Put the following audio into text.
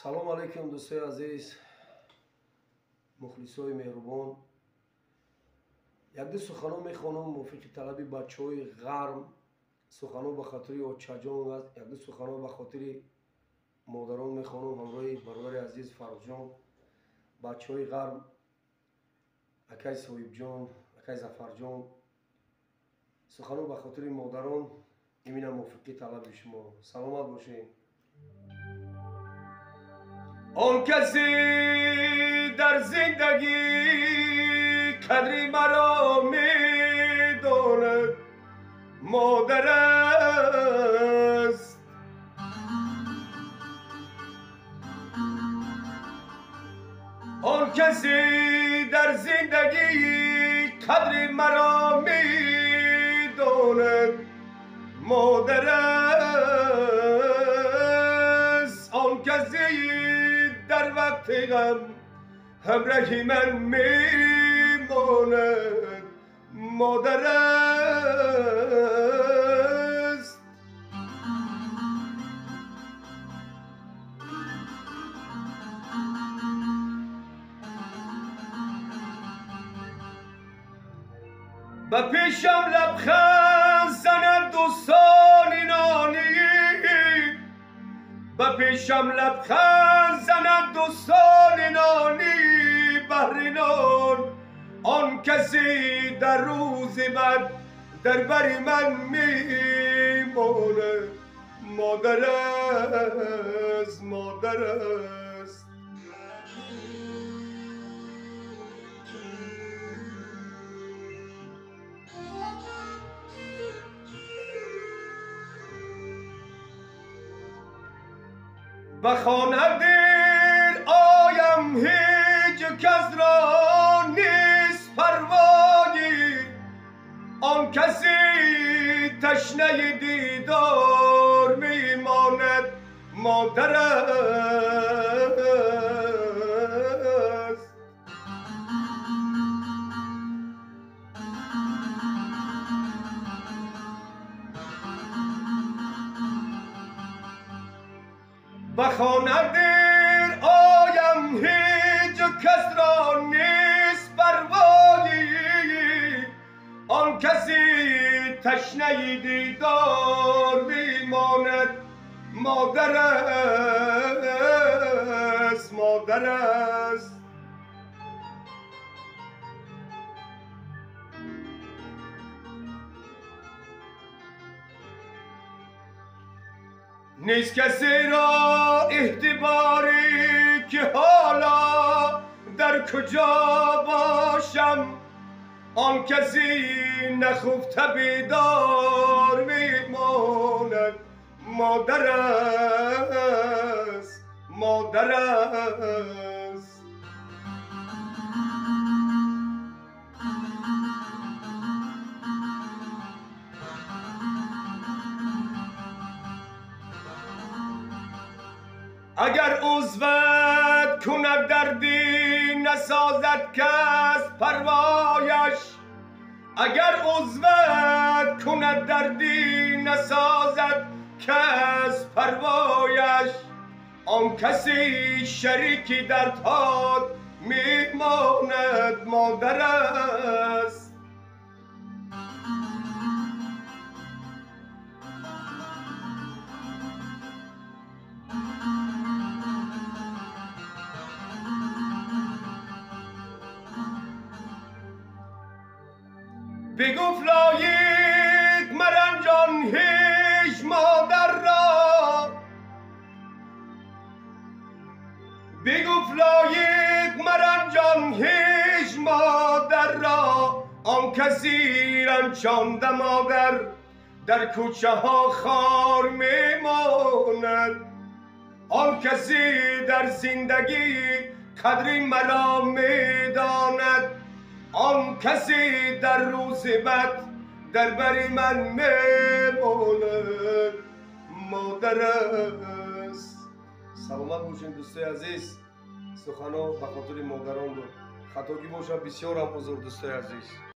салом алейкум дӯстои азиз, мухлисои меҳрубон. Як-ду суханҳо мехонам мувофиқи талаби бачаҳои ғарм. Суханҳо ба хотири очаҷон аст. Як-ду суханҳо ба хотири модарон мехонам ҳамроҳи бародари азиз Фаррухҷон. Бачаҳои ғарм, акай Соҳибҷон, акай Зафарҷон. Суханҳо ба хотири модарон, имина мувофиқи талаби шумо. Саломат бошед. آن کسی در زندگی قدری مرا می‌داند مادر است. آن کسی در زندگی قدری مرا می‌داند مادر است. آن کسی در وقت غم همراهی من میماند مادر است. به پیشم لبخند زند دوستان نانی، به پیشم لبخند زند دوستان نانی بهر نان. آن کسی در روز بد در بر من میماند مادر است، مادر است. به خانه دیر آیم هیچ کس را نیست پروایی. آن کسی تشنه دیدار میماند مادر است. به خانه دیر آیم هیچ کس را نیست پروایی. آن کسی تشنه دیدار میماند مادر است، مادر است. نیست کسی را اعتباری که حالا در کجا باشم. آن کسی نخفته بیدار میماند مادر است، مادر است. اگر عضوت کند دردی نسازد کس پروایش. اگر عضوت کند دردی نسازد کس پروایش. آن کسی شریکی دردها میماند مادر است. بگفت لایق مرنجان هیچ مادر را. بگفت لایق مرنجان هیچ مادر را. آن کسی رنجانده مادر در کوچه ها خار میماند. آن کسی در زندگی قدری مرا میداند. آن کسی در روز بد در بر من میماند مادر است. саломат бошед дӯстои азиз. суханҳо ба хотири модарон буд. хатогӣ бошад бисёрам узр дӯстои азиз.